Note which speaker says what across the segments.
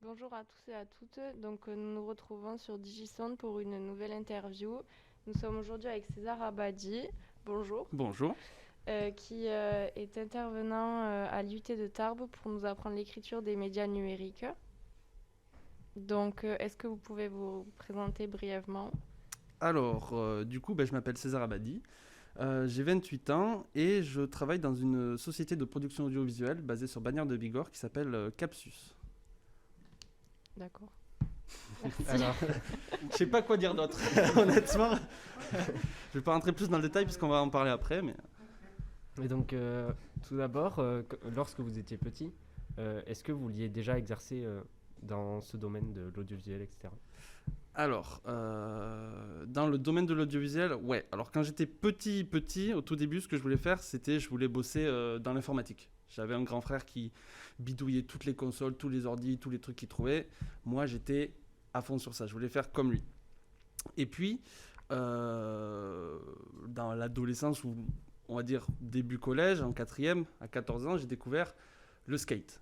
Speaker 1: Bonjour à tous et à toutes. Nous nous retrouvons sur Digisonde pour une nouvelle interview. Nous sommes aujourd'hui avec César Abadi, bonjour,
Speaker 2: Bonjour.
Speaker 1: qui est intervenant à l'IUT de Tarbes pour nous apprendre l'écriture des médias numériques. Est-ce que vous pouvez vous présenter brièvement?
Speaker 2: Je m'appelle César Abadi, j'ai 28 ans et je travaille dans une société de production audiovisuelle basée sur Bagnères de Bigorre qui s'appelle Capsus.
Speaker 1: D'accord. Merci.
Speaker 2: Alors, je sais pas quoi dire d'autre, honnêtement. Je vais pas rentrer plus dans le détail puisqu'on va en parler après, mais...
Speaker 3: Et donc, tout d'abord, lorsque vous étiez petit, est-ce que vous vouliez déjà exercer dans ce domaine de l'audiovisuel, etc.
Speaker 2: Dans le domaine de l'audiovisuel, ouais. Alors, quand j'étais petit, au tout début, ce que je voulais faire, c'était je voulais bosser dans l'informatique. J'avais un grand frère qui bidouillait toutes les consoles, tous les ordis, tous les trucs qu'il trouvait. Moi, j'étais à fond sur ça. Je voulais faire comme lui. Et puis, dans l'adolescence, ou on va dire début collège, en quatrième, à 14 ans, j'ai découvert le skate.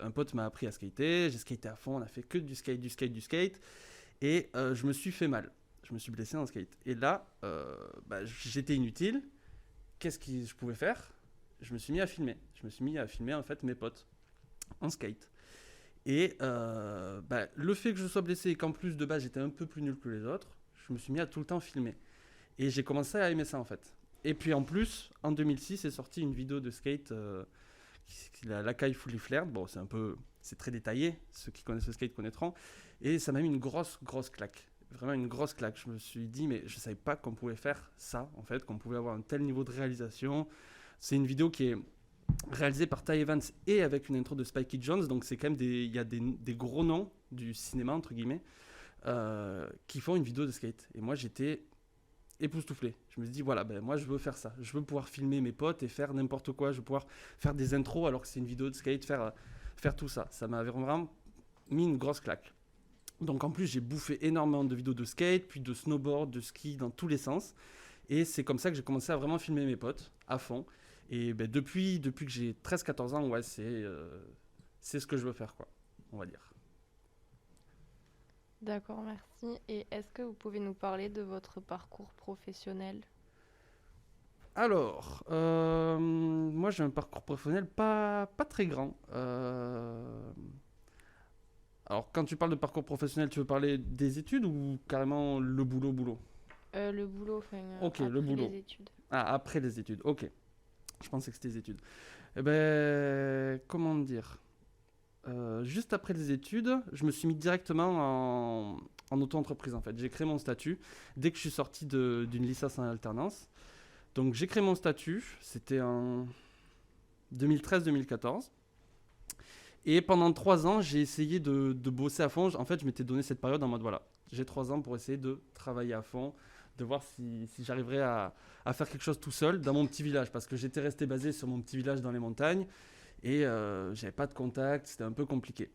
Speaker 2: Un pote m'a appris à skater, j'ai skaté à fond, on a fait que du skate, du skate, du skate. Et je me suis fait mal. Je me suis blessé en skate. Et là, j'étais inutile. Qu'est-ce que je pouvais faire? Je me suis mis à filmer. Je me suis mis à filmer en fait mes potes en skate. Et le fait que je sois blessé et qu'en plus de base j'étais un peu plus nul que les autres, je me suis mis à tout le temps filmer. Et j'ai commencé à aimer ça en fait. Et puis en plus, en 2006 est sortie une vidéo de skate, la Lakai Fully Flared. Bon, c'est très détaillé, ceux qui connaissent le skate connaîtront. Et ça m'a mis une grosse claque. Vraiment une grosse claque. Je me suis dit, mais je savais pas qu'on pouvait faire ça en fait, qu'on pouvait avoir un tel niveau de réalisation. C'est une vidéo qui est réalisé par Ty Evans et avec une intro de Spikey Jones, donc c'est quand même il y a des gros noms du cinéma entre guillemets qui font une vidéo de skate. Et moi j'étais époustouflé. Je me suis dit voilà, moi je veux faire ça. Je veux pouvoir filmer mes potes et faire n'importe quoi. Je veux pouvoir faire des intros alors que c'est une vidéo de skate, faire tout ça. Ça m'avait vraiment mis une grosse claque. Donc en plus j'ai bouffé énormément de vidéos de skate, puis de snowboard, de ski dans tous les sens. Et c'est comme ça que j'ai commencé à vraiment filmer mes potes à fond. Et depuis que j'ai 13-14 ans, ouais, c'est ce que je veux faire, quoi, on va dire.
Speaker 1: D'accord, merci. Et est-ce que vous pouvez nous parler de votre parcours professionnel?
Speaker 2: Moi j'ai un parcours professionnel pas très grand. Alors, quand tu parles de parcours professionnel, tu veux parler des études ou carrément le boulot?
Speaker 1: Le boulot,
Speaker 2: Ok, le
Speaker 1: après les
Speaker 2: boulot.
Speaker 1: études.
Speaker 2: Ah, après les études, ok. Je pensais que c'était les études. Eh ben, comment dire? Juste après les études, je me suis mis directement en auto-entreprise en fait. J'ai créé mon statut dès que je suis sorti d'une licence en alternance. Donc j'ai créé mon statut, c'était en 2013-2014. Et pendant 3 ans, j'ai essayé de bosser à fond. En fait, je m'étais donné cette période en mode voilà, j'ai 3 ans pour essayer de travailler à fond, de voir si j'arriverais à faire quelque chose tout seul dans mon petit village. Parce que j'étais resté basé sur mon petit village dans les montagnes et j'avais pas de contact, c'était un peu compliqué.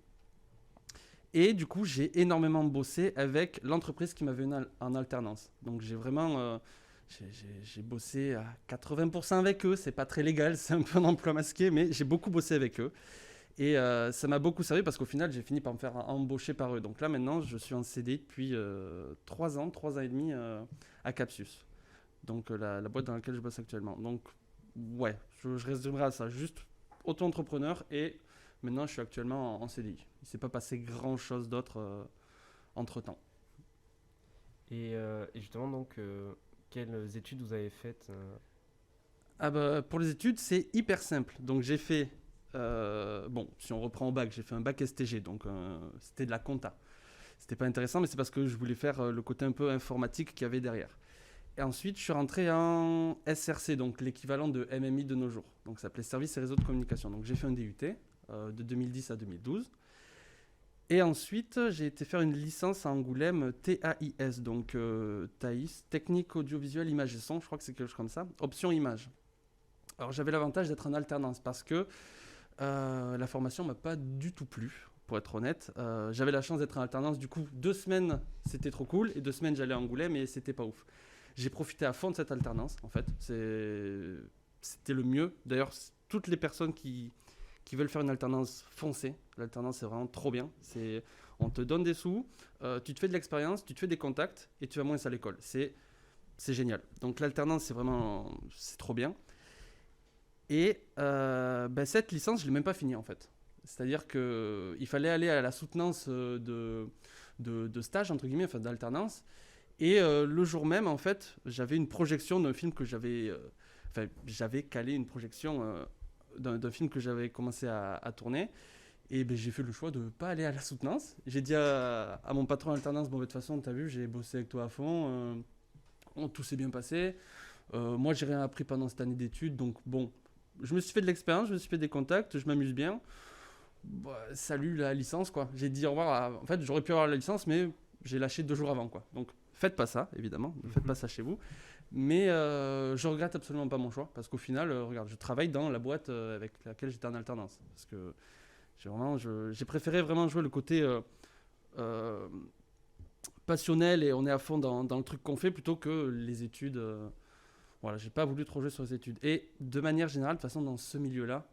Speaker 2: Et du coup, j'ai énormément bossé avec l'entreprise qui m'avait en alternance. Donc j'ai vraiment j'ai bossé à 80% avec eux. C'est pas très légal, c'est un peu un emploi masqué, mais j'ai beaucoup bossé avec eux. Et ça m'a beaucoup servi parce qu'au final, j'ai fini par me faire embaucher par eux. Donc là, maintenant, je suis en CD depuis 3 ans et demi à Capsus. Donc la boîte dans laquelle je bosse actuellement. Donc ouais, je résumerai à ça. Juste auto-entrepreneur et maintenant, je suis actuellement en CDI. Il ne s'est pas passé grand-chose d'autre entre-temps.
Speaker 3: Et justement, donc, quelles études vous avez faites
Speaker 2: Ah bah, pour les études, c'est hyper simple. Donc j'ai fait, bon, si on reprend au bac, j'ai fait un bac STG, donc c'était de la compta. C'était pas intéressant, mais c'est parce que je voulais faire le côté un peu informatique qu'il y avait derrière. Et ensuite, je suis rentré en SRC, donc l'équivalent de MMI de nos jours. Donc ça s'appelait Services et Réseaux de Communication. Donc j'ai fait un DUT de 2010 à 2012. Et ensuite, j'ai été faire une licence à Angoulême TAIS, donc TAIS, Technique Audiovisuelle Image et Son, je crois que c'est quelque chose comme ça, option image. Alors j'avais l'avantage d'être en alternance parce que la formation m'a pas du tout plu, pour être honnête. J'avais la chance d'être en alternance, du coup 2 semaines c'était trop cool et 2 semaines j'allais à Angoulême et c'était pas ouf. J'ai profité à fond de cette alternance en fait, c'était le mieux. D'ailleurs toutes les personnes qui qui veulent faire une alternance, foncez. L'alternance, c'est vraiment trop bien. On te donne des sous, tu te fais de l'expérience, tu te fais des contacts et tu vas moins à l'école. C'est génial. Donc l'alternance, c'est trop bien. Et cette licence, je ne l'ai même pas finie en fait. C'est-à-dire qu'il fallait aller à la soutenance de stage, entre guillemets, enfin d'alternance. Et le jour même, en fait, j'avais une projection d'un film que j'avais calé une projection d'un film que j'avais commencé à tourner. Et j'ai fait le choix de ne pas aller à la soutenance. J'ai dit à mon patron d'alternance, bon, de toute façon, tu as vu, j'ai bossé avec toi à fond. Tout s'est bien passé. Moi, j'ai rien appris pendant cette année d'études. Donc, bon, je me suis fait de l'expérience, je me suis fait des contacts, je m'amuse bien. Bah, salut la licence, quoi. J'ai dit au revoir. En fait, j'aurais pu avoir la licence, mais j'ai lâché 2 jours avant, quoi. Donc, faites pas ça, évidemment. Ne faites pas ça chez vous. Mais je regrette absolument pas mon choix. Parce qu'au final, regarde, je travaille dans la boîte avec laquelle j'étais en alternance. Parce que j'ai préféré vraiment jouer le côté passionnel et on est à fond dans le truc qu'on fait plutôt que les études. Voilà, j'ai pas voulu trop jouer sur les études. Et de manière générale, de toute façon, dans ce milieu-là,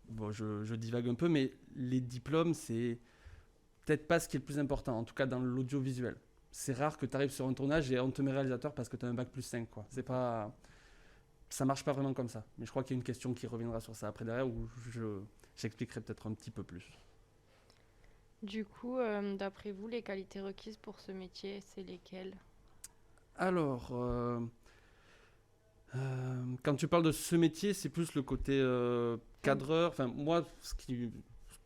Speaker 2: bon, je divague un peu, mais les diplômes, c'est peut-être pas ce qui est le plus important, en tout cas dans l'audiovisuel. C'est rare que tu arrives sur un tournage et on te met réalisateur parce que tu as un bac plus 5, quoi. Ça marche pas vraiment comme ça. Mais je crois qu'il y a une question qui reviendra sur ça après derrière où j'expliquerai peut-être un petit peu plus.
Speaker 1: Du coup, d'après vous, les qualités requises pour ce métier, c'est lesquelles?
Speaker 2: Alors, quand tu parles de ce métier, c'est plus le côté cadreur. Enfin, moi,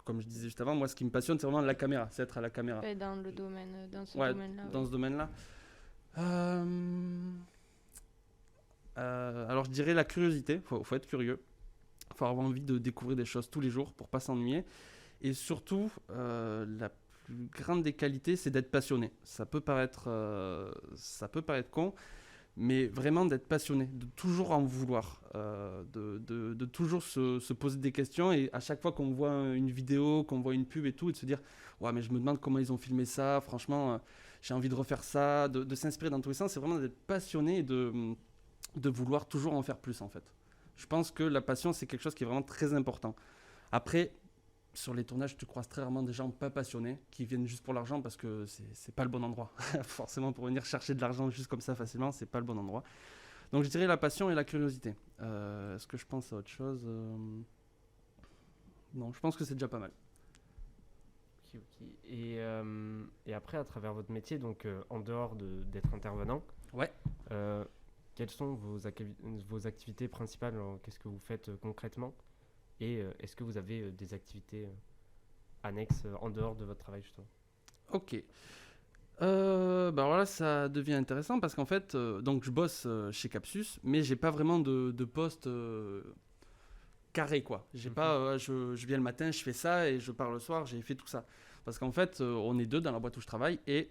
Speaker 2: comme je disais juste avant, moi, ce qui me passionne, c'est vraiment la caméra, c'est être à la caméra.
Speaker 1: Ouais, dans le domaine, dans ce
Speaker 2: Ouais,
Speaker 1: domaine-là.
Speaker 2: dans ce domaine-là. Alors, je dirais la curiosité. Faut être curieux. Faut avoir envie de découvrir des choses tous les jours pour pas s'ennuyer. Et surtout, la plus grande des qualités, c'est d'être passionné. Ça peut paraître con, mais vraiment d'être passionné, de toujours en vouloir, de toujours se poser des questions. Et à chaque fois qu'on voit une vidéo, qu'on voit une pub et tout, et de se dire « Ouais, mais je me demande comment ils ont filmé ça, franchement, j'ai envie de refaire ça », de s'inspirer dans tous les sens. C'est vraiment d'être passionné et de vouloir toujours en faire plus, en fait. Je pense que la passion, c'est quelque chose qui est vraiment très important. Après, sur les tournages, tu croises très rarement des gens pas passionnés qui viennent juste pour l'argent parce que c'est pas le bon endroit. Forcément, pour venir chercher de l'argent juste comme ça facilement, c'est pas le bon endroit. Donc je dirais la passion et la curiosité. Est-ce que je pense à autre chose Non, je pense que c'est déjà pas mal.
Speaker 3: Ok. Et après, à travers votre métier, donc en dehors d'être intervenant,
Speaker 2: Ouais.
Speaker 3: quelles sont vos activités principales? Qu'est-ce que vous faites concrètement? Et est-ce que vous avez des activités annexes en dehors de votre travail, justement?
Speaker 2: Ok. Alors là, ça devient intéressant parce qu'en fait, donc je bosse chez Capsus, mais j'ai pas vraiment de poste carré, quoi. J'ai pas, je viens le matin, je fais ça et je pars le soir, j'ai fait tout ça. Parce qu'en fait, on est 2 dans la boîte où je travaille et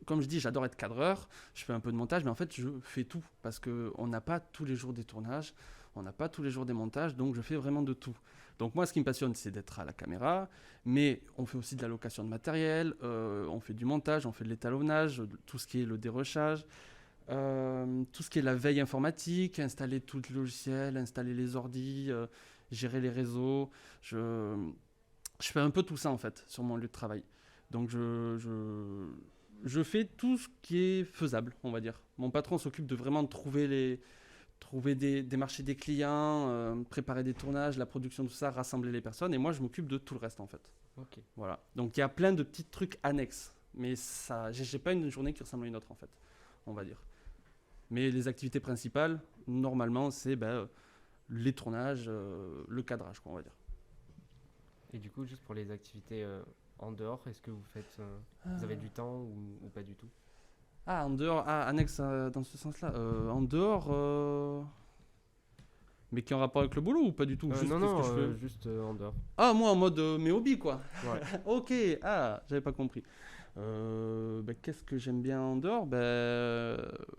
Speaker 2: comme je dis, j'adore être cadreur, je fais un peu de montage, mais en fait, je fais tout parce qu'on n'a pas tous les jours des tournages, on n'a pas tous les jours des montages, donc je fais vraiment de tout. Donc moi, ce qui me passionne, c'est d'être à la caméra, mais on fait aussi de la location de matériel, on fait du montage, on fait de l'étalonnage, tout ce qui est le dérochage, tout ce qui est la veille informatique, installer tout le logiciel, installer les ordis, gérer les réseaux. Je fais un peu tout ça, en fait, sur mon lieu de travail. Donc je fais tout ce qui est faisable, on va dire. Mon patron s'occupe de vraiment trouver démarcher des clients, préparer des tournages, la production, tout ça, rassembler les personnes. Et moi, je m'occupe de tout le reste, en fait.
Speaker 3: Ok.
Speaker 2: Voilà. Donc, il y a plein de petits trucs annexes. Mais ça, j'ai pas une journée qui ressemble à une autre, en fait, on va dire. Mais les activités principales, normalement, c'est les tournages, le cadrage, quoi, on va dire.
Speaker 3: Et du coup, juste pour les activités en dehors, est-ce que vous avez du temps ou pas du tout?
Speaker 2: Ah, en dehors, annexe dans ce sens-là. En dehors, mais qui est en rapport avec le boulot ou pas du tout? Juste
Speaker 3: Non,
Speaker 2: qu'est-ce que je fais
Speaker 3: juste en dehors.
Speaker 2: Ah, moi en mode mes hobbies, quoi.
Speaker 3: Ouais.
Speaker 2: Ok, j'avais pas compris. Qu'est-ce que j'aime bien en dehors?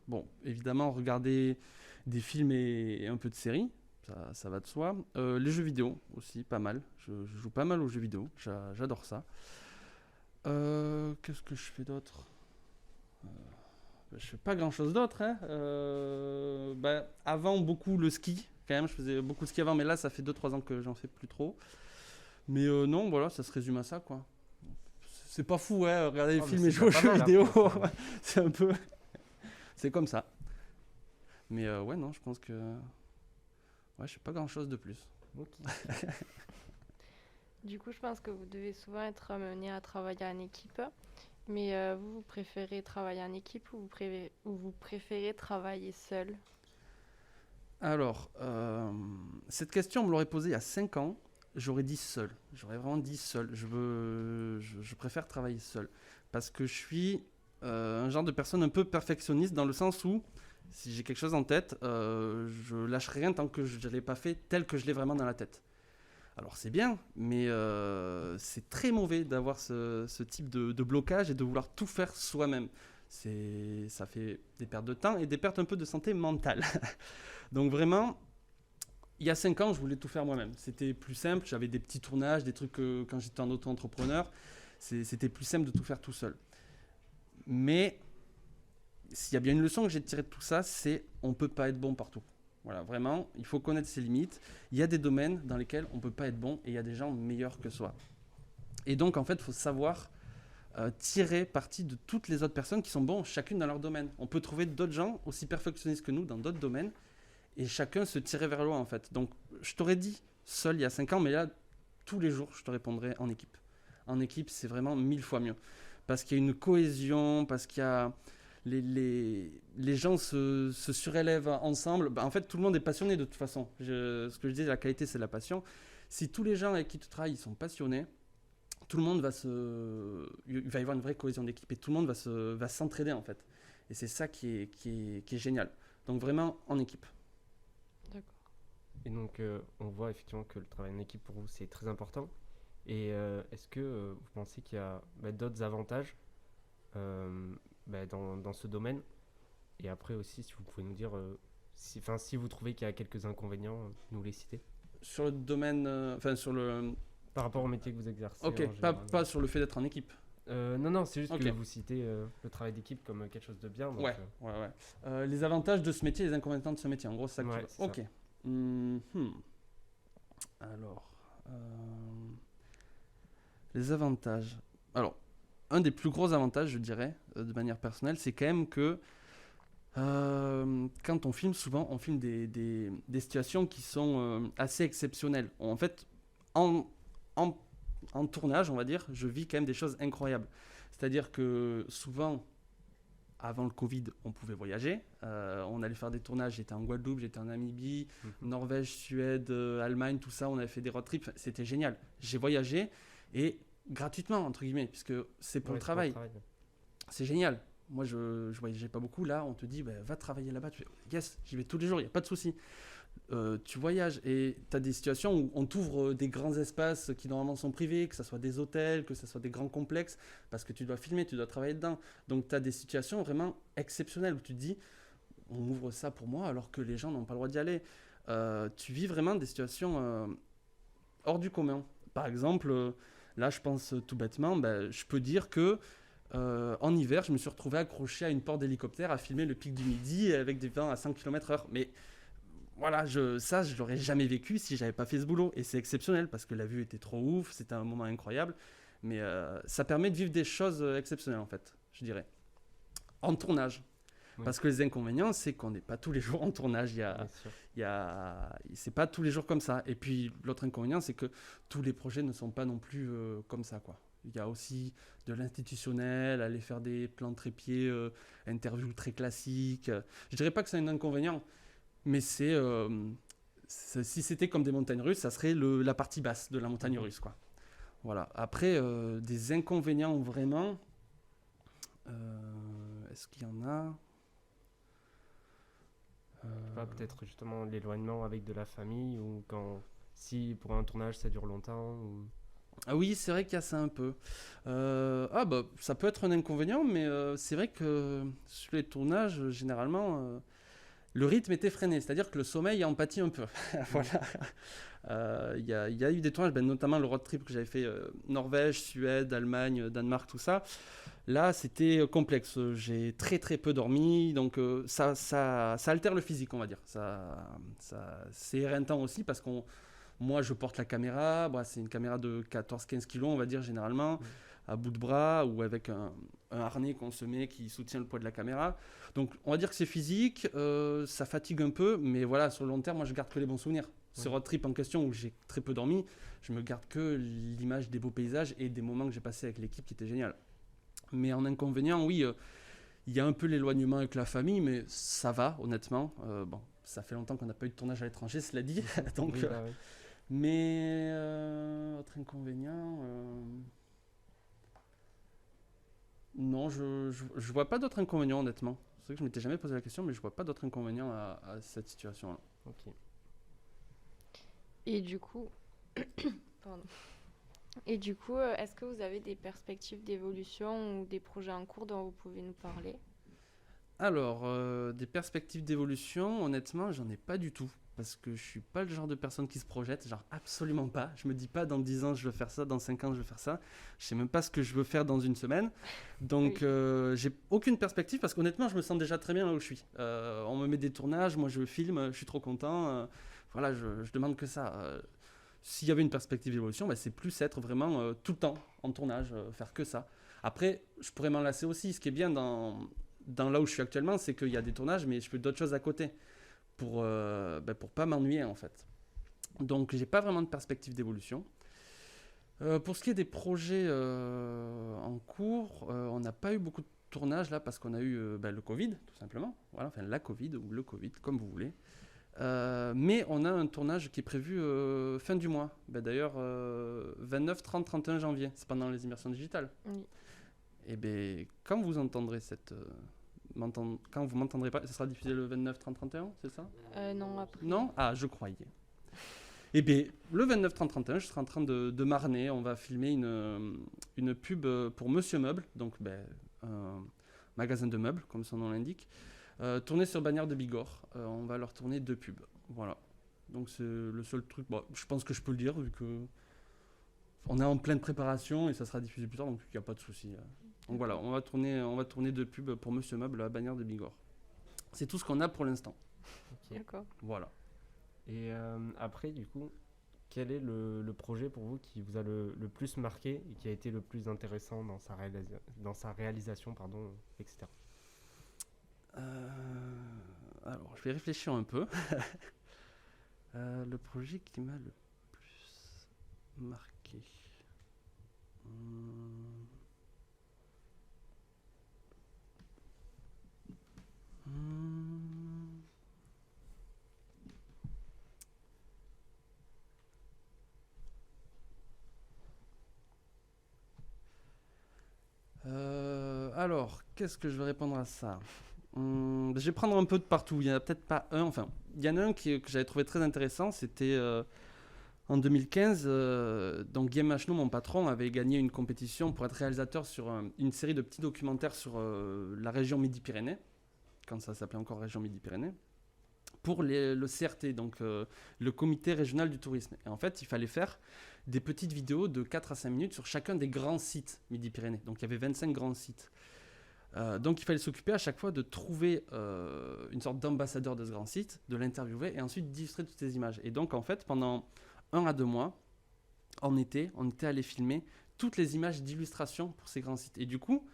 Speaker 2: Bon, évidemment, regarder des films et un peu de séries, ça va de soi. Les jeux vidéo aussi, pas mal. Je joue pas mal aux jeux vidéo, j'adore ça. Qu'est-ce que je fais d'autre? Je fais pas grand chose d'autre, hein. Avant beaucoup le ski, quand même. Je faisais beaucoup de ski avant, mais là, ça fait 2-3 ans que j'en fais plus trop. Mais non, voilà, ça se résume à ça, quoi. C'est pas fou, ouais, regarder des
Speaker 3: Oh, mais
Speaker 2: films
Speaker 3: c'est
Speaker 2: et jouer aux
Speaker 3: pas
Speaker 2: jeux
Speaker 3: mal,
Speaker 2: vidéo.
Speaker 3: après, ça.
Speaker 2: C'est un peu... C'est comme ça. Mais ouais, non, je pense que... Ouais, je sais pas grand-chose de plus.
Speaker 3: Ok.
Speaker 1: Du coup, je pense que vous devez souvent être amené à travailler en équipe. Mais vous préférez travailler en équipe ou vous préférez travailler seul?
Speaker 2: Alors, cette question, on me l'aurait posée il y a 5 ans. J'aurais dit seul. J'aurais vraiment dit seul. Je préfère travailler seul. Parce que je suis un genre de personne un peu perfectionniste dans le sens où, si j'ai quelque chose en tête, je lâcherai rien tant que je ne l'ai pas fait tel que je l'ai vraiment dans la tête. Alors c'est bien, mais c'est très mauvais d'avoir ce type de blocage et de vouloir tout faire soi-même. Ça fait des pertes de temps et des pertes un peu de santé mentale. Donc vraiment, il y a 5 ans, je voulais tout faire moi-même. C'était plus simple, j'avais des petits tournages, des trucs quand j'étais en auto-entrepreneur. C'était plus simple de tout faire tout seul. Mais s'il y a bien une leçon que j'ai tirée de tout ça, c'est on ne peut pas être bon partout. Voilà, vraiment, il faut connaître ses limites. Il y a des domaines dans lesquels on ne peut pas être bon et il y a des gens meilleurs que soi. Et donc, en fait, il faut savoir tirer parti de toutes les autres personnes qui sont bons, chacune dans leur domaine. On peut trouver d'autres gens aussi perfectionnistes que nous dans d'autres domaines et chacun se tirer vers le haut, en fait. Donc, je t'aurais dit seul il y a 5 ans, mais là, tous les jours, je te répondrai en équipe. En équipe, c'est vraiment 1000 fois mieux. Parce qu'il y a une cohésion, parce qu'il y a... Les gens se surélèvent ensemble. Bah, en fait, tout le monde est passionné de toute façon. Ce que je disais, la qualité, c'est la passion. Si tous les gens avec qui tu travailles ils sont passionnés, tout le monde il va y avoir une vraie cohésion d'équipe et tout le monde va s'entraider en fait. Et c'est ça qui est génial. Donc vraiment en équipe.
Speaker 1: D'accord.
Speaker 3: Et donc, on voit effectivement que le travail en équipe pour vous, c'est très important. Et est-ce que vous pensez qu'il y a d'autres avantages dans ce domaine? Et après aussi, si vous pouvez nous dire, si vous trouvez qu'il y a quelques inconvénients, nous les citer.
Speaker 2: Sur le domaine, sur le...
Speaker 3: Par rapport au métier que vous exercez.
Speaker 2: Ok,
Speaker 3: en général.
Speaker 2: pas sur le fait d'être en équipe.
Speaker 3: Non, c'est juste
Speaker 2: Ok.
Speaker 3: que vous citez le travail d'équipe comme quelque chose de bien. Donc,
Speaker 2: Ouais. Les avantages de ce métier et les inconvénients de ce métier. En gros, c'est ça que
Speaker 3: Ouais,
Speaker 2: tu
Speaker 3: c'est
Speaker 2: vois.
Speaker 3: ça.
Speaker 2: Ok. Alors, les avantages. Alors, un des plus gros avantages, je dirais, de manière personnelle, c'est quand même que quand on filme, souvent, on filme des situations qui sont assez exceptionnelles. En fait, en tournage, on va dire, je vis quand même des choses incroyables. C'est-à-dire que souvent, avant le Covid, on pouvait voyager. On allait faire des tournages. J'étais en Guadeloupe, j'étais en Namibie, Norvège, Suède, Allemagne, tout ça. On avait fait des road trips. C'était génial. J'ai voyagé et gratuitement, entre guillemets, puisque c'est pour le travail. C'est génial. Moi, je voyageais pas beaucoup. Là, on te dit, va travailler là-bas. Tu fais, yes, j'y vais tous les jours, il n'y a pas de souci. Tu voyages et tu as des situations où on t'ouvre des grands espaces qui normalement sont privés, que ce soit des hôtels, que ce soit des grands complexes, parce que tu dois filmer, tu dois travailler dedans. Donc tu as des situations vraiment exceptionnelles où tu te dis, on ouvre ça pour moi alors que les gens n'ont pas le droit d'y aller. Tu vis vraiment des situations hors du commun. Par exemple, là je pense tout bêtement, je peux dire que en hiver, je me suis retrouvé accroché à une porte d'hélicoptère à filmer le pic du Midi avec des vents à 100 km/h. Mais voilà, ça, je l'aurais jamais vécu si j'avais pas fait ce boulot. Et c'est exceptionnel parce que la vue était trop ouf, c'était un moment incroyable. Mais ça permet de vivre des choses exceptionnelles, en fait, je dirais. En tournage.
Speaker 3: Oui.
Speaker 2: Parce que les inconvénients, c'est qu'on n'est pas tous les jours en tournage. C'est pas tous les jours comme ça. Et puis, l'autre inconvénient, c'est que tous les projets ne sont pas non plus comme ça, quoi. Il y a aussi de l'institutionnel, aller faire des plans de trépied, interviews très classiques. Je dirais pas que c'est un inconvénient, mais si c'était comme des montagnes russes, ça serait la partie basse de la montagne russe, quoi. Voilà. Après, des inconvénients vraiment, est-ce qu'il y en a?
Speaker 3: Je sais pas, peut-être justement l'éloignement avec de la famille ou si pour un tournage ça dure longtemps ou...
Speaker 2: Ah oui, c'est vrai qu'il y a ça un peu. Ça peut être un inconvénient, mais c'est vrai que sur les tournages, généralement, le rythme est effréné. C'est-à-dire que le sommeil en pâtit un peu. Voilà. Il y a eu des tournages, notamment le road trip que j'avais fait Norvège, Suède, Allemagne, Danemark, tout ça. Là, c'était complexe. J'ai très très peu dormi, donc ça altère le physique, on va dire. C'est éreintant aussi parce que moi, je porte la caméra. Bah, c'est une caméra de 14-15 kilos, on va dire, généralement, à bout de bras ou avec un harnais qu'on se met qui soutient le poids de la caméra. Donc, on va dire que c'est physique, ça fatigue un peu, mais voilà, sur le long terme, moi, je garde que les bons souvenirs. Ce road trip en question où j'ai très peu dormi, je me garde que l'image des beaux paysages et des moments que j'ai passés avec l'équipe qui étaient géniaux. Mais en inconvénient, oui, il y a un peu l'éloignement avec la famille, mais ça va, honnêtement. Bon, ça fait longtemps qu'on n'a pas eu de tournage à l'étranger, cela dit. Donc,
Speaker 3: Oui, bah oui.
Speaker 2: mais autre inconvénient, non, je vois pas d'autres inconvénients, honnêtement. C'est vrai que je m'étais jamais posé la question, mais je vois pas d'autres inconvénients à cette situation-là.
Speaker 3: Ok.
Speaker 1: Et du coup, pardon. Et du coup, est-ce que vous avez des perspectives d'évolution ou des projets en cours dont vous pouvez nous parler?
Speaker 2: Alors, des perspectives d'évolution, honnêtement, j'en ai pas du tout. Parce que je suis pas le genre de personne qui se projette, genre absolument pas. Je me dis pas dans 10 ans je veux faire ça, dans 5 ans je veux faire ça. Je sais même pas ce que je veux faire dans une semaine. Donc, j'ai aucune perspective parce qu'honnêtement, je me sens déjà très bien là où je suis. On me met des tournages, moi je filme, je suis trop content. Voilà, je demande que ça. S'il y avait une perspective d'évolution, c'est plus être vraiment tout le temps en tournage, faire que ça. Après, je pourrais m'en lasser aussi. Ce qui est bien dans là où je suis actuellement, c'est qu'il y a des tournages, mais je fais d'autres choses à côté pour pas m'ennuyer en fait. Donc, j'ai pas vraiment de perspective d'évolution. Pour ce qui est des projets en cours, on n'a pas eu beaucoup de tournages là parce qu'on a eu le Covid, tout simplement. Voilà, enfin la Covid ou le Covid, comme vous voulez. Mais on a un tournage qui est prévu fin du mois. D'ailleurs, 29, 30, 31 janvier. C'est pendant les immersions digitales.
Speaker 1: Oui.
Speaker 2: Et bien, quand vous entendrez quand vous m'entendrez pas, ça sera diffusé le 29, 30, 31, c'est ça?
Speaker 1: Non, après.
Speaker 2: Non? Ah, je croyais. Et bien, le 29, 30, 31, je serai en train de marner. On va filmer une pub pour Monsieur Meuble, donc un magasin de meubles, comme son nom l'indique. Tourné sur Bagnères de Bigorre. On va leur tourner 2 pubs. Voilà. Donc c'est le seul truc. Bon, je pense que je peux le dire vu que on est en pleine préparation et ça sera diffusé plus tard, donc il n'y a pas de souci. Donc voilà, on va tourner 2 pubs pour Monsieur Meuble à Bagnères de Bigorre. C'est tout ce qu'on a pour l'instant.
Speaker 3: Ok.
Speaker 1: D'accord.
Speaker 2: Voilà.
Speaker 3: Et après, du coup, quel est le projet pour vous qui vous a le plus marqué et qui a été le plus intéressant dans sa réalisation, pardon, etc.
Speaker 2: Alors, je vais réfléchir un peu. Le projet qui m'a le plus marqué. Alors, qu'est-ce que je vais répondre à ça? Je vais prendre un peu de partout. Il n'y en a peut-être pas un. Enfin, il y en a un que j'avais trouvé très intéressant. C'était en 2015. Donc, Guillaume Macheneau, mon patron, avait gagné une compétition pour être réalisateur sur une série de petits documentaires sur la région Midi-Pyrénées, quand ça s'appelait encore région Midi-Pyrénées, pour le CRT, donc le comité régional du tourisme. Et en fait, il fallait faire des petites vidéos de 4 à 5 minutes sur chacun des grands sites Midi-Pyrénées. Donc, il y avait 25 grands sites. Donc il fallait s'occuper à chaque fois de trouver une sorte d'ambassadeur de ce grand site, de l'interviewer et ensuite d'illustrer toutes ces images. Et donc en fait pendant 1 à 2 mois, en été, on était allé filmer toutes les images d'illustration pour ces grands sites. Et du coup,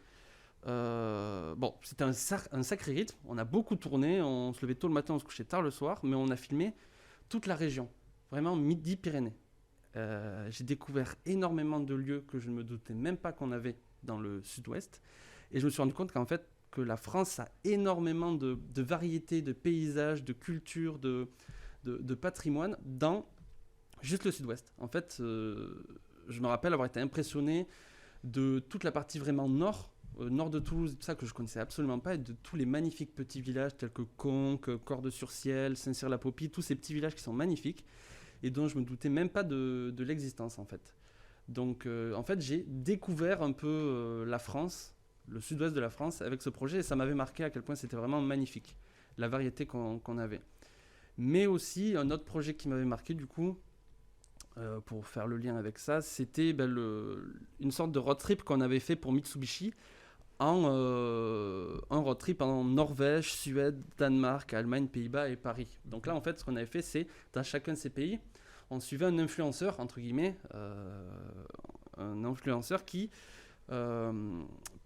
Speaker 2: c'était un sacré rythme. On a beaucoup tourné, on se levait tôt le matin, on se couchait tard le soir, mais on a filmé toute la région, vraiment Midi-Pyrénées. J'ai découvert énormément de lieux que je ne me doutais même pas qu'on avait dans le sud-ouest. Et je me suis rendu compte qu'en fait, que la France a énormément de variétés, de paysages, de cultures, de patrimoine dans juste le sud-ouest. En fait, je me rappelle avoir été impressionné de toute la partie vraiment nord de Toulouse, tout ça que je connaissais absolument pas, et de tous les magnifiques petits villages tels que Conques, Cordes-sur-Ciel, Saint-Cyr-la-Popie, tous ces petits villages qui sont magnifiques et dont je me doutais même pas de l'existence en fait. Donc en fait, j'ai découvert un peu la France, le sud-ouest de la France avec ce projet et ça m'avait marqué à quel point c'était vraiment magnifique, la variété qu'on avait. Mais aussi un autre projet qui m'avait marqué du coup, pour faire le lien avec ça, c'était une sorte de road trip qu'on avait fait pour Mitsubishi, un road trip en Norvège, Suède, Danemark, Allemagne, Pays-Bas et Paris. Donc là, en fait, ce qu'on avait fait, c'est dans chacun de ces pays, on suivait un influenceur, entre guillemets, un influenceur qui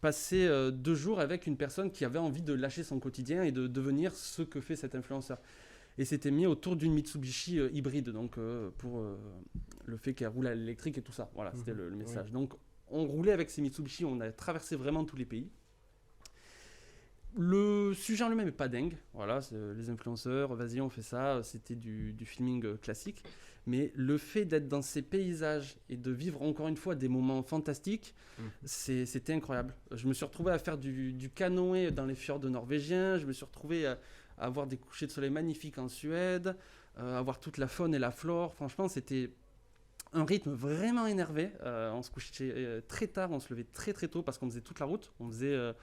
Speaker 2: passait 2 jours avec une personne qui avait envie de lâcher son quotidien et de devenir ce que fait cet influenceur. Et c'était mis autour d'une Mitsubishi hybride, donc pour le fait qu'elle roule à l'électrique et tout ça. Voilà, c'était le message.
Speaker 3: Oui.
Speaker 2: Donc on roulait avec ces Mitsubishi, on a traversé vraiment tous les pays. Le sujet en lui-même n'est pas dingue, voilà, les influenceurs, vas-y on fait ça, c'était du filming classique. Mais le fait d'être dans ces paysages et de vivre encore une fois des moments fantastiques, c'était incroyable. Je me suis retrouvé à faire du canoë dans les fjords norvégiens, je me suis retrouvé à avoir des couchers de soleil magnifiques en Suède, avoir toute la faune et la flore. Franchement, c'était un rythme vraiment énervé. On se couchait très tard, on se levait très très tôt parce qu'on faisait toute la route. On faisait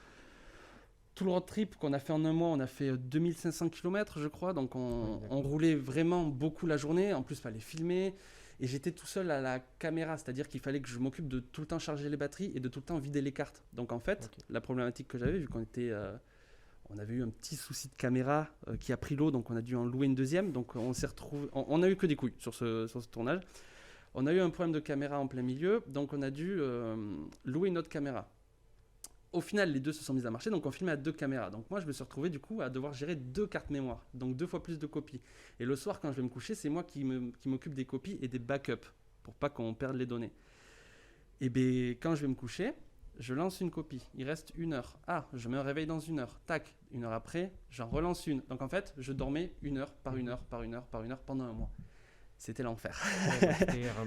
Speaker 2: tout le road trip qu'on a fait en un mois, on a fait 2500 km je crois, donc on roulait vraiment beaucoup la journée, en plus il fallait filmer, et j'étais tout seul à la caméra, c'est-à-dire qu'il fallait que je m'occupe de tout le temps charger les batteries et de tout le temps vider les cartes. Donc en fait, la problématique que j'avais, vu qu'on était... on avait eu un petit souci de caméra qui a pris l'eau, donc on a dû en louer une deuxième, donc on s'est retrouvé... On a eu que des couilles sur ce tournage. On a eu un problème de caméra en plein milieu, donc on a dû louer une autre caméra. Au final, les deux se sont mis à marcher, donc on filmait à 2 caméras. Donc moi, je me suis retrouvé du coup à devoir gérer 2 cartes mémoire, donc 2 fois plus de copies. Et le soir, quand je vais me coucher, c'est moi qui m'occupe des copies et des backups, pour pas qu'on perde les données. Et bien, quand je vais me coucher, je lance une copie. Il reste 1 heure. Ah, je me réveille dans 1 heure. Tac, 1 heure après, j'en relance une. Donc en fait, je dormais 1 heure par 1 heure par 1 heure par 1 heure pendant un mois. C'était l'enfer.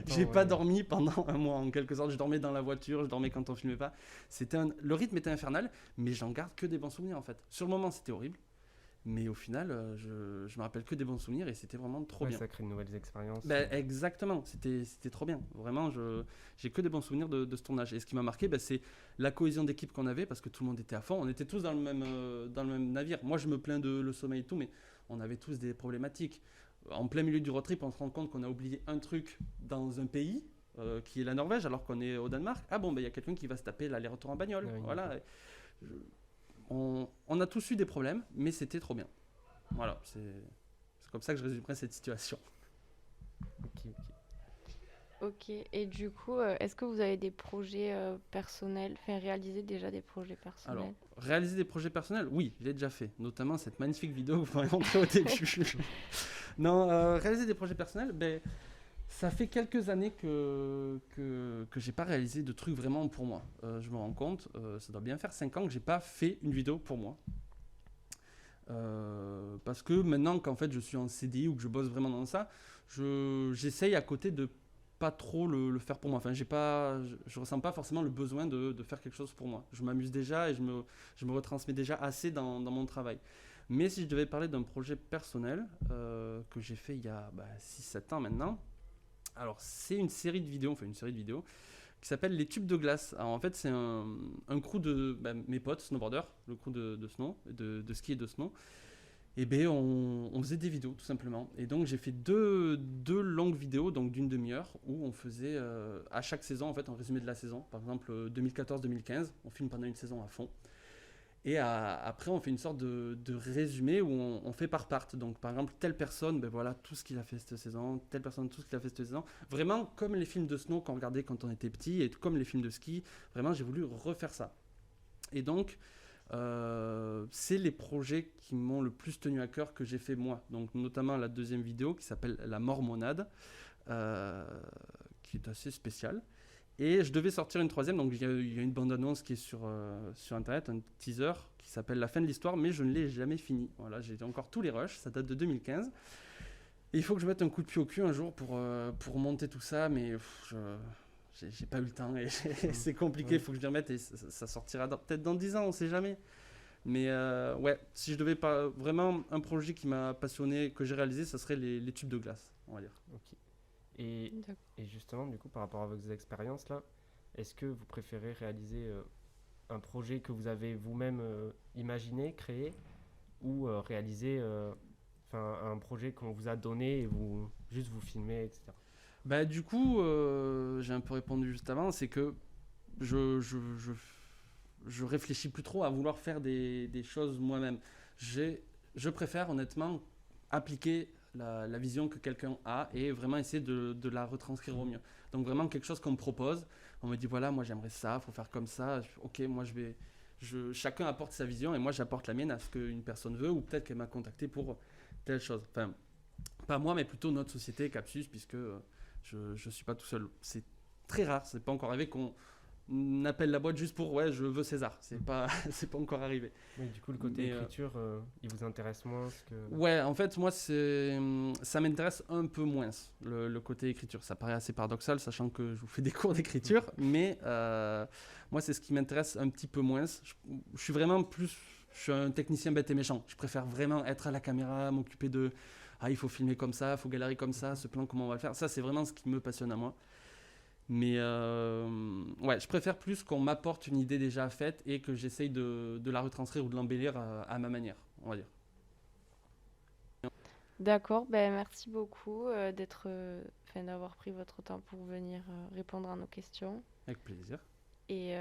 Speaker 2: J'ai pas dormi pendant un mois en quelque sorte. Je dormais dans la voiture, je dormais quand on filmait pas. Le rythme était infernal, mais j'en garde que des bons souvenirs en fait. Sur le moment, c'était horrible, mais au final, je me rappelle que des bons souvenirs et c'était vraiment trop bien.
Speaker 3: Ça crée de nouvelles expériences.
Speaker 2: Exactement, c'était trop bien. Vraiment, j'ai que des bons souvenirs de ce tournage. Et ce qui m'a marqué, c'est la cohésion d'équipe qu'on avait parce que tout le monde était à fond. On était tous dans le même navire. Moi, je me plains de le sommeil et tout, mais on avait tous des problématiques. En plein milieu du road trip, on se rend compte qu'on a oublié un truc dans un pays, qui est la Norvège, alors qu'on est au Danemark. Ah bon, il y a quelqu'un qui va se taper l'aller-retour en bagnole. Voilà. On a tous eu des problèmes, mais c'était trop bien. Voilà, c'est comme ça que je résumerai cette situation.
Speaker 1: Ok, et du coup, est-ce que vous avez des projets personnels, réaliser déjà des projets personnels?
Speaker 2: Alors, réaliser des projets personnels, oui, je l'ai déjà fait, notamment cette magnifique vidéo que vous m'avez montrée au début. Non, réaliser des projets personnels, ça fait quelques années que j'ai pas réalisé de trucs vraiment pour moi. Je me rends compte, ça doit bien faire 5 ans que j'ai pas fait une vidéo pour moi. Parce que maintenant qu'en fait je suis en CDI ou que je bosse vraiment dans ça, j'essaye à côté de pas trop le faire pour moi. Enfin, je ressens pas forcément le besoin de faire quelque chose pour moi. Je m'amuse déjà et je me retransmets déjà assez dans mon travail. Mais si je devais parler d'un projet personnel que j'ai fait il y a 6-7 ans maintenant, alors c'est une série de vidéos qui s'appelle Les Tubes de Glace. Alors en fait c'est un crew de mes potes snowboarders, le crew de ski et de snow. Et on faisait des vidéos tout simplement. Et donc j'ai fait deux longues vidéos, donc d'une demi-heure, où on faisait à chaque saison en fait un résumé de la saison. Par exemple 2014-2015, on filme pendant une saison à fond. Et après, on fait une sorte de résumé où on fait par part. Donc, par exemple, telle personne, voilà tout ce qu'il a fait cette saison. Telle personne, tout ce qu'il a fait cette saison. Vraiment, comme les films de snow qu'on regardait quand on était petit et comme les films de ski. Vraiment, j'ai voulu refaire ça. Et donc, c'est les projets qui m'ont le plus tenu à cœur que j'ai fait moi. Donc, notamment la deuxième vidéo qui s'appelle La Mormonade, qui est assez spéciale. Et je devais sortir une troisième, donc il y a une bande-annonce qui est sur internet, un teaser qui s'appelle La fin de l'histoire, mais je ne l'ai jamais fini. Voilà, j'ai encore tous les rushs, ça date de 2015. Et il faut que je mette un coup de pied au cul un jour pour monter tout ça, mais j'ai pas eu le temps et c'est compliqué, il faut que je m'y remette et ça sortira peut-être dans 10 ans, on ne sait jamais. Mais si je devais pas vraiment un projet qui m'a passionné, que j'ai réalisé, ça serait les tubes de glace, on va dire.
Speaker 3: Ok. Et justement, du coup, par rapport à vos expériences là, est-ce que vous préférez réaliser un projet que vous avez vous-même imaginé, créé, ou réaliser un projet qu'on vous a donné et juste vous filmer, etc.
Speaker 2: Bah, du coup, j'ai un peu répondu juste avant, c'est que je, je, je, je réfléchis plus trop à vouloir faire des choses moi-même. Je préfère honnêtement appliquer la vision que quelqu'un a et vraiment essayer de la retranscrire au mieux. Donc vraiment quelque chose qu'on me propose, on me dit voilà, moi j'aimerais ça, faut faire comme ça. Ok, moi chacun apporte sa vision et moi j'apporte la mienne à ce qu'une personne veut ou peut-être qu'elle m'a contacté pour telle chose. Enfin, pas moi, mais plutôt notre société, Capsus, puisque je ne suis pas tout seul. C'est très rare, c'est pas encore arrivé qu'on appelle la boîte juste pour ouais, je veux César. C'est pas encore arrivé.
Speaker 3: Oui, du coup, le côté
Speaker 2: Mais,
Speaker 3: écriture, il vous intéresse moins que...
Speaker 2: ouais, en fait, moi, ça m'intéresse un peu moins, le côté écriture. Ça paraît assez paradoxal, sachant que je vous fais des cours d'écriture, mais moi, c'est ce qui m'intéresse un petit peu moins. Je suis vraiment plus. Je suis un technicien bête et méchant. Je préfère vraiment être à la caméra, m'occuper de. Ah, il faut filmer comme ça, il faut galérer comme ça, ce plan, comment on va le faire. Ça, c'est vraiment ce qui me passionne à moi. Mais ouais, je préfère plus qu'on m'apporte une idée déjà faite et que j'essaye de la retranscrire ou de l'embellir à ma manière, on va dire.
Speaker 1: D'accord, ben merci beaucoup enfin, d'avoir pris votre temps pour venir répondre à nos questions.
Speaker 2: Avec plaisir.
Speaker 1: Et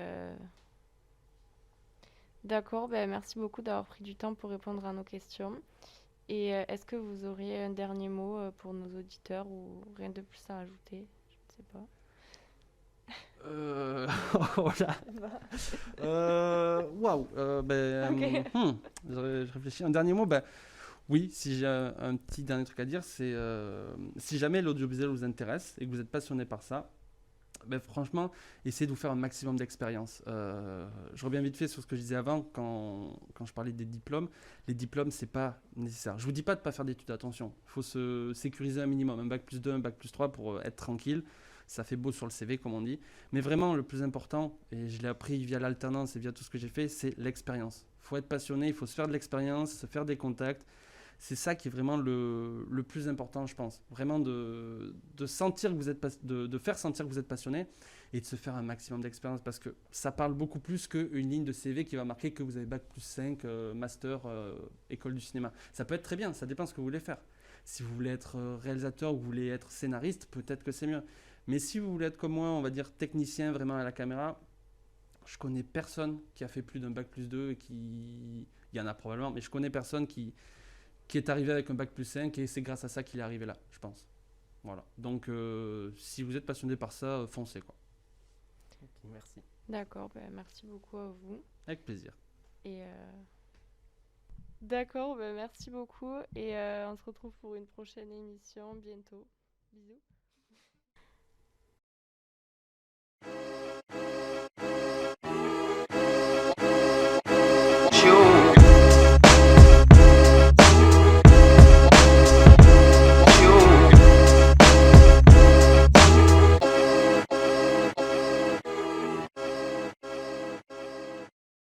Speaker 1: d'accord, ben merci beaucoup d'avoir pris du temps pour répondre à nos questions. Et est-ce que vous auriez un dernier mot pour nos auditeurs ou rien de plus à ajouter? Je ne sais pas.
Speaker 2: Euh... oh là. Waouh.
Speaker 1: Ok.
Speaker 2: Je réfléchis. Un dernier mot. Ben, oui, si j'ai un petit dernier truc à dire, c'est si jamais l'audiovisuel vous intéresse et que vous êtes passionné par ça, ben, franchement, essayez de vous faire un maximum d'expérience. Je reviens vite fait sur ce que je disais avant quand je parlais des diplômes. Les diplômes, c'est pas nécessaire. Je vous dis pas de pas faire d'études, attention. Il faut se sécuriser un minimum, un bac plus 2, un bac plus 3 pour être tranquille. Ça fait beau sur le CV, comme on dit. Mais vraiment, le plus important, et je l'ai appris via l'alternance et via tout ce que j'ai fait, c'est l'expérience. Il faut être passionné, il faut se faire de l'expérience, se faire des contacts. C'est ça qui est vraiment le plus important, je pense. Vraiment de sentir que vous êtes de faire sentir que vous êtes passionné et de se faire un maximum d'expérience parce que ça parle beaucoup plus qu'une ligne de CV qui va marquer que vous avez bac plus 5, master, école du cinéma. Ça peut être très bien, ça dépend de ce que vous voulez faire. Si vous voulez être réalisateur ou vous voulez être scénariste, peut-être que c'est mieux. Mais si vous voulez être comme moi, on va dire technicien vraiment à la caméra, je connais personne qui a fait plus d'un bac plus 2 et qui... Il y en a probablement, mais je connais personne qui est arrivé avec un bac plus 5 et c'est grâce à ça qu'il est arrivé là, je pense. Voilà. Donc, si vous êtes passionné par ça, foncez quoi.
Speaker 3: Ok, merci.
Speaker 1: D'accord, ben merci beaucoup à vous.
Speaker 2: Avec plaisir.
Speaker 1: Et d'accord, ben merci beaucoup. Et on se retrouve pour une prochaine émission bientôt. Bisous.